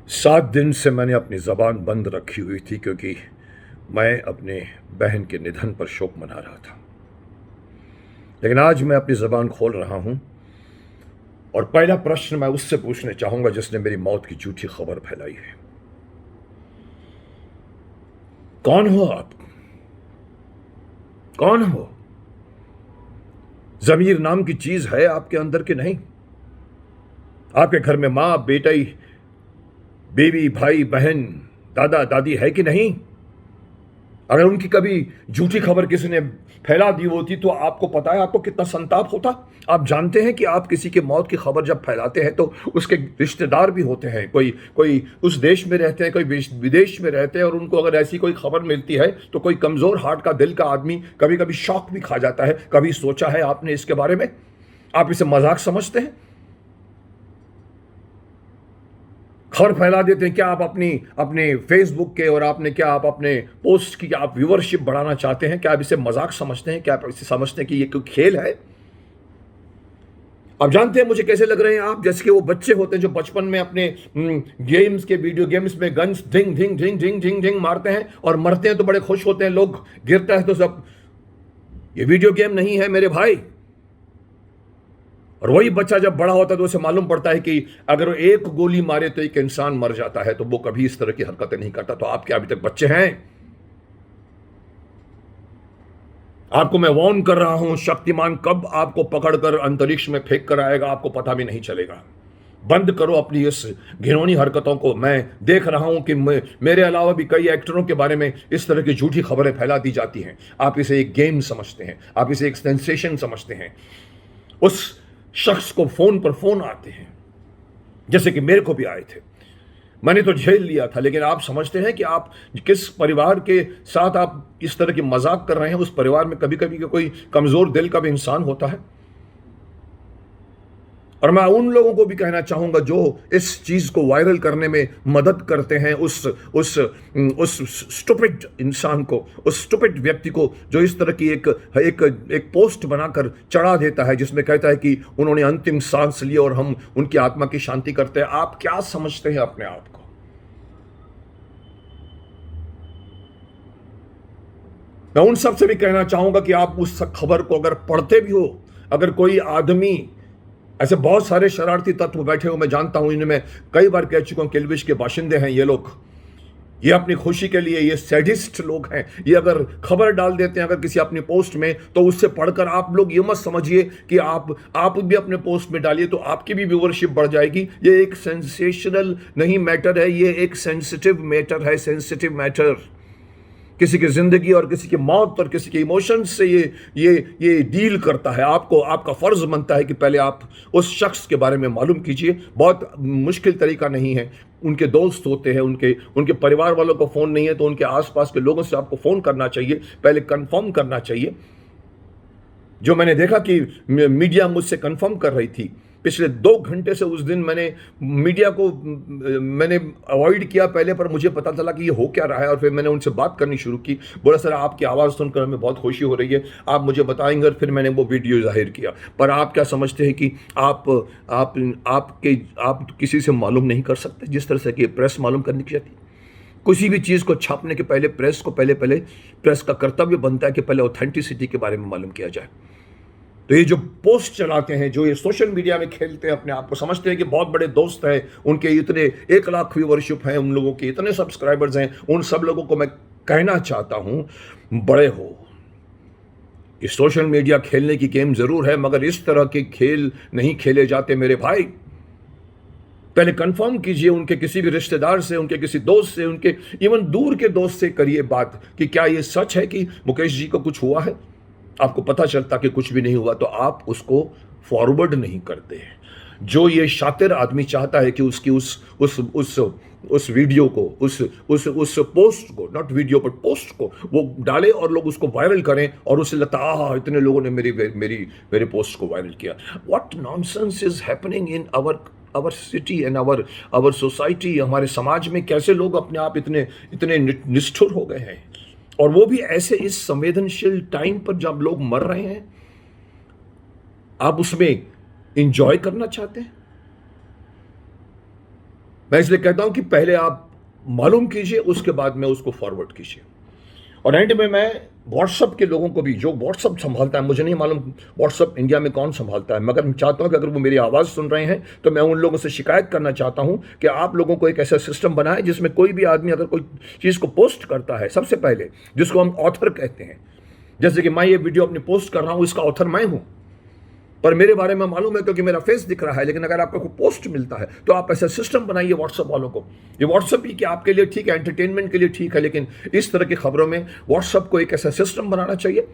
7 दिन से मैंने अपनी ज़बान बंद रखी हुई थी क्योंकि मैं अपने बहन के निधन पर शोक मना रहा था। लेकिन आज मैं अपनी ज़बान खोल रहा हूं और पहला प्रश्न मैं उससे पूछने चाहूंगा जिसने मेरी मौत की झूठी खबर फैलाई है। कौन हो आप? कौन हो? ज़मीर नाम की चीज़ है आपके अंदर कि नहीं? आपके घर में माँ, बेटी, बीवी, भाई, बहन, दादा, दादी है कि नहीं? अगर उनकी कभी झूठी खबर किसी ने फैला दी होती तो आपको पता है आपको कितना संताप होता। आप जानते हैं कि आप किसी की मौत की खबर जब फैलाते हैं तो उसके रिश्तेदार भी होते हैं, कोई कोई उस देश में रहते हैं, कोई विदेश में रहते हैं, और उनको अगर ऐसी कोई खबर मिलती है तो कोई कमजोर हार्ट का दिल का आदमी कभी कभी शॉक भी खा जाता है। कभी सोचा है आपने इसके बारे में? आप इसे मजाक समझते हैं? खबर फैला देते हैं। क्या आप अपनी अपने फेसबुक के और आपने क्या आप अपने पोस्ट की आप व्यूअरशिप बढ़ाना चाहते हैं? क्या आप इसे मजाक समझते हैं? क्या आप इसे समझते हैं कि ये कोई खेल है? आप जानते हैं मुझे कैसे लग रहे हैं आप? जैसे कि वो बच्चे होते हैं जो बचपन में अपने गेम्स के वीडियो गेम्स में गन्स ढिंग ढिंग ढिंग ढिंग ढिंग ढिंग मारते हैं और मरते हैं तो बड़े खुश होते हैं, लोग गिरता है तो सब। ये वीडियो गेम नहीं है मेरे भाई। और वही बच्चा जब बड़ा होता है तो उसे मालूम पड़ता है कि अगर वो एक गोली मारे तो एक इंसान मर जाता है, तो वो कभी इस तरह की हरकतें नहीं करता। तो आप क्या अभी तक बच्चे हैं? आपको मैं वार्न कर रहा हूं, शक्तिमान कब आपको पकड़कर अंतरिक्ष में फेंक कर आएगा आपको पता भी नहीं चलेगा। बंद करो अपनी इस घिनौनी हरकतों को। मैं देख रहा हूं कि मेरे अलावा भी कई एक्टरों के बारे में इस तरह की झूठी खबरें फैला दी जाती हैं। आप इसे एक गेम समझते हैं, आप इसे एक सेंसेशन समझते हैं। उस शख्स को फोन पर फोन आते हैं, जैसे कि मेरे को भी आए थे। मैंने तो झेल लिया था, लेकिन आप समझते हैं कि आप किस परिवार के साथ आप इस तरह की मजाक कर रहे हैं? उस परिवार में कभी कभी कोई कमजोर दिल का भी इंसान होता है। और मैं उन लोगों को भी कहना चाहूंगा जो इस चीज को वायरल करने में मदद करते हैं, उस स्टूपिड इंसान को, उस स्टूपिड व्यक्ति को जो इस तरह की एक एक एक पोस्ट बनाकर चढ़ा देता है जिसमें कहता है कि उन्होंने अंतिम सांस ली और हम उनकी आत्मा की शांति करते हैं। आप क्या समझते हैं अपने आप को? मैं उन सब से भी कहना चाहूंगा कि आप उस खबर को अगर पढ़ते भी हो, अगर कोई आदमी, ऐसे बहुत सारे शरारती तत्व बैठे हो, मैं जानता हूं, इन्हें मैं कई बार कह चुका हूं, किल्बिश के बाशिंदे हैं ये लोग। ये अपनी खुशी के लिए, ये सैडिस्ट लोग हैं। ये अगर खबर डाल देते हैं अगर किसी अपनी पोस्ट में, तो उससे पढ़कर आप लोग ये मत समझिए कि आप भी अपने पोस्ट में डालिए तो आपकी भी व्यूअरशिप बढ़ जाएगी। ये एक सेंसेशनल नहीं मैटर है, ये एक सेंसिटिव मैटर है, सेंसिटिव मैटर। किसी की जिंदगी और किसी की मौत और किसी के इमोशंस से ये डील करता है। आपको आपका फर्ज बनता है कि पहले आप उस शख्स के बारे में मालूम कीजिए। बहुत मुश्किल तरीका नहीं है। उनके दोस्त होते हैं, उनके उनके परिवार वालों को फोन नहीं है तो उनके आसपास के लोगों से आपको फोन करना चाहिए, पहले कंफर्म करना चाहिए। जो मैंने देखा कि मीडिया मुझसे कंफर्म कर रही थी पिछले 2 घंटे से, उस दिन मैंने मीडिया को मैंने अवॉइड किया पहले, पर मुझे पता चला कि ये हो क्या रहा है और फिर मैंने उनसे बात करनी शुरू की। बोला सर आपकी आवाज़ सुनकर हमें बहुत खुशी हो रही है, आप मुझे बताएंगे। और फिर मैंने वो वीडियो जाहिर किया। पर आप क्या समझते हैं कि आप किसी से मालूम नहीं कर सकते जिस तरह से कि प्रेस मालूम करने की जाती है? किसी भी चीज़ को छापने के पहले प्रेस को पहले प्रेस का कर्तव्य बनता है कि पहले ऑथेंटिसिटी के बारे में मालूम किया जाए। तो ये जो पोस्ट चलाते हैं, जो ये सोशल मीडिया में खेलते हैं अपने आप को, समझते हैं कि बहुत बड़े दोस्त हैं, उनके इतने 1 लाख व्यूअरशिप हैं, उन लोगों के इतने सब्सक्राइबर्स हैं, उन सब लोगों को मैं कहना चाहता हूं, बड़े हो। ये सोशल मीडिया खेलने की गेम जरूर है, मगर इस तरह के खेल नहीं खेले जाते मेरे भाई। पहले कंफर्म कीजिए उनके किसी भी रिश्तेदार से, उनके किसी दोस्त से, उनके इवन दूर के दोस्त से करिए बात कि क्या ये सच है कि मुकेश जी को कुछ हुआ है। आपको पता चलता कि कुछ भी नहीं हुआ तो आप उसको फॉरवर्ड नहीं करते हैं। जो ये शातिर आदमी चाहता है कि उसकी उस वीडियो को, उस पोस्ट को, नॉट वीडियो बट पोस्ट को वो डाले और लोग उसको वायरल करें और उसे लगता इतने लोगों ने मेरी पोस्ट को वायरल किया। What nonsense is happening in our city and our society. हमारे समाज में कैसे लोग अपने आप इतने इतने निष्ठुर हो गए हैं, और वो भी ऐसे इस संवेदनशील टाइम पर जब लोग मर रहे हैं। आप उसमें इंजॉय करना चाहते हैं? मैं इसलिए कहता हूं कि पहले आप मालूम कीजिए, उसके बाद में उसको फॉरवर्ड कीजिए। और एंड में मैं व्हाट्सअप के लोगों को भी, जो व्हाट्सअप संभालता है, मुझे नहीं मालूम व्हाट्सअप इंडिया में कौन संभालता है, मगर मैं चाहता हूं कि अगर वो मेरी आवाज़ सुन रहे हैं तो मैं उन लोगों से शिकायत करना चाहता हूं कि आप लोगों को एक ऐसा सिस्टम बनाए जिसमें कोई भी आदमी अगर कोई चीज़ को पोस्ट करता है, सबसे पहले जिसको हम ऑथर कहते हैं, जैसे कि मैं ये वीडियो अपनी पोस्ट कर रहा हूं, इसका ऑथर मैं हूं, पर मेरे बारे में मालूम है क्योंकि मेरा फेस दिख रहा है, लेकिन अगर आपको कोई पोस्ट मिलता है तो आप ऐसा सिस्टम बनाइए व्हाट्सएप वालों को। ये व्हाट्सएप ही कि आपके लिए ठीक है, एंटरटेनमेंट के लिए ठीक है, लेकिन इस तरह की खबरों में व्हाट्सएप को एक ऐसा सिस्टम बनाना चाहिए,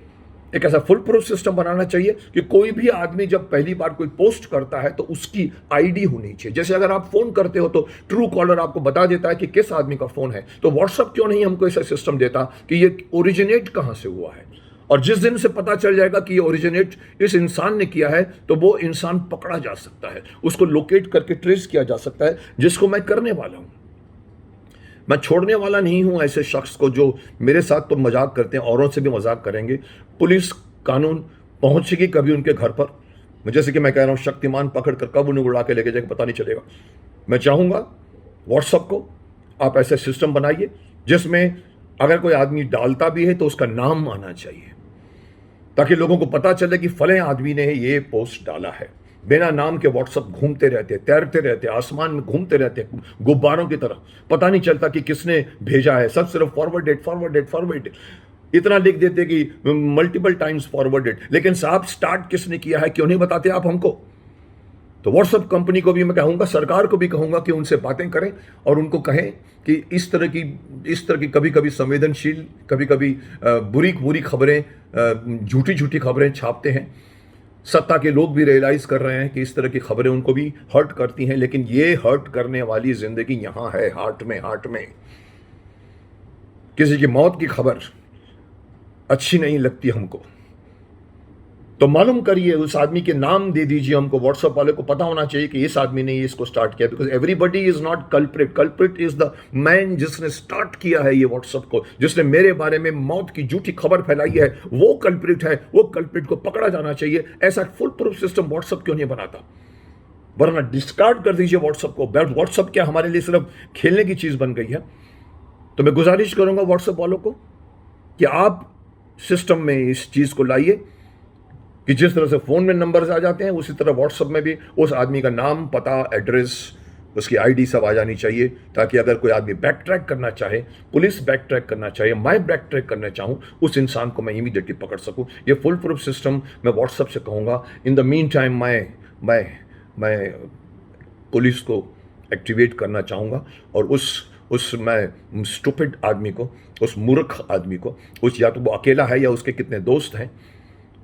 एक ऐसा फुल प्रूफ सिस्टम बनाना चाहिए कि कोई भी आदमी जब पहली बार कोई पोस्ट करता है तो उसकी आईडी होनी चाहिए। जैसे अगर आप फोन करते हो तो ट्रू कॉलर आपको बता देता है कि किस आदमी का फोन है, तो व्हाट्सएप क्यों नहीं हमको ऐसा सिस्टम देता कि ये ओरिजिनेट कहां से हुआ है, और जिस दिन से पता चल जाएगा कि ये ओरिजिनेट इस इंसान ने किया है तो वो इंसान पकड़ा जा सकता है, उसको लोकेट करके ट्रेस किया जा सकता है, जिसको मैं करने वाला हूं। मैं छोड़ने वाला नहीं हूं ऐसे शख्स को जो मेरे साथ तो मजाक करते हैं, औरों से भी मजाक करेंगे। पुलिस कानून पहुंचेगी कभी उनके घर पर, जैसे कि मैं कह रहा हूं शक्तिमान पकड़ कर कब उन्हें उड़ा के लेके जाएगा पता नहीं चलेगा। मैं चाहूंगा व्हाट्सएप को आप ऐसे सिस्टम बनाइए जिसमें अगर कोई आदमी डालता भी है तो उसका नाम आना चाहिए, ताकि लोगों को पता चले कि फले आदमी ने ये पोस्ट डाला है। बिना नाम के व्हाट्सएप घूमते रहते, तैरते रहते, आसमान में घूमते रहते गुब्बारों की तरह, पता नहीं चलता कि किसने भेजा है, सब सिर्फ फॉरवर्डेड फॉरवर्डेड फॉरवर्डेड इतना लिख देते कि मल्टीपल टाइम्स फॉरवर्डेड, लेकिन साहब स्टार्ट किसने किया है क्यों नहीं बताते आप हमको। तो व्हाट्सएप कंपनी को भी मैं कहूँगा, सरकार को भी कहूँगा कि उनसे बातें करें और उनको कहें कि इस तरह की कभी कभी संवेदनशील, कभी कभी बुरी बुरी खबरें, झूठी झूठी खबरें छापते हैं। सत्ता के लोग भी रियलाइज कर रहे हैं कि इस तरह की खबरें उनको भी हर्ट करती हैं, लेकिन ये हर्ट करने वाली जिंदगी यहाँ है, हार्ट में, हार्ट में। किसी की मौत की खबर अच्छी नहीं लगती हमको, तो मालूम करिए, उस आदमी के नाम दे दीजिए हमको, व्हाट्सएप वाले को पता होना चाहिए कि इस आदमी ने ये इसको स्टार्ट किया, because everybody is not culprit, culprit is the man जिसने स्टार्ट किया है ये व्हाट्सएप को, जिसने मेरे बारे में मौत की झूठी खबर फैलाई है, वो कल्प्रिट है, वो कल्प्रिट को पकड़ा जाना चाहिए। ऐसा फुल प्रूफ सिस्टम व्हाट्सएप क्यों नहीं बनाता, वरना डिस्कार्ड कर दीजिए व्हाट्सएप को। व्हाट्सएप क्या हमारे लिए सिर्फ खेलने की चीज बन गई है? तो मैं गुजारिश करूंगा व्हाट्सएप वालों को कि आप सिस्टम में इस चीज को लाइए कि जिस तरह से फोन में नंबर्स आ जाते हैं उसी तरह व्हाट्सएप में भी उस आदमी का नाम, पता, एड्रेस, उसकी आईडी सब आ जानी चाहिए, ताकि अगर कोई आदमी बैक ट्रैक करना चाहे, पुलिस बैक ट्रैक करना चाहे, मैं बैक ट्रैक करना चाहूँ, उस इंसान को मैं इमीडिएटली पकड़ सकूँ। ये फुल प्रूफ सिस्टम मैं व्हाट्सएप से कहूँगा। इन द मीन टाइम मैं पुलिस को एक्टिवेट करना चाहूँगा और उस मैं स्टूपिड आदमी को, उस मूर्ख आदमी को, उस या तो वो अकेला है या उसके कितने दोस्त हैं,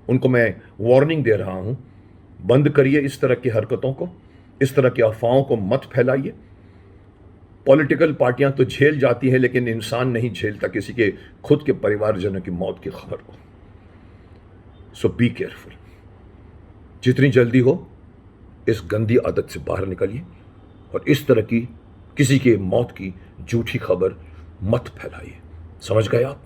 उनको मैं वार्निंग दे रहा हूं, बंद करिए इस तरह की हरकतों को, इस तरह की अफवाहों को मत फैलाइए। पॉलिटिकल पार्टियां तो झेल जाती हैं, लेकिन इंसान नहीं झेलता किसी के खुद के परिवारजनों की मौत की खबर को। सो बी केयरफुल, जितनी जल्दी हो इस गंदी आदत से बाहर निकलिए और इस तरह की किसी के मौत की झूठी खबर मत फैलाइए। समझ गए आप?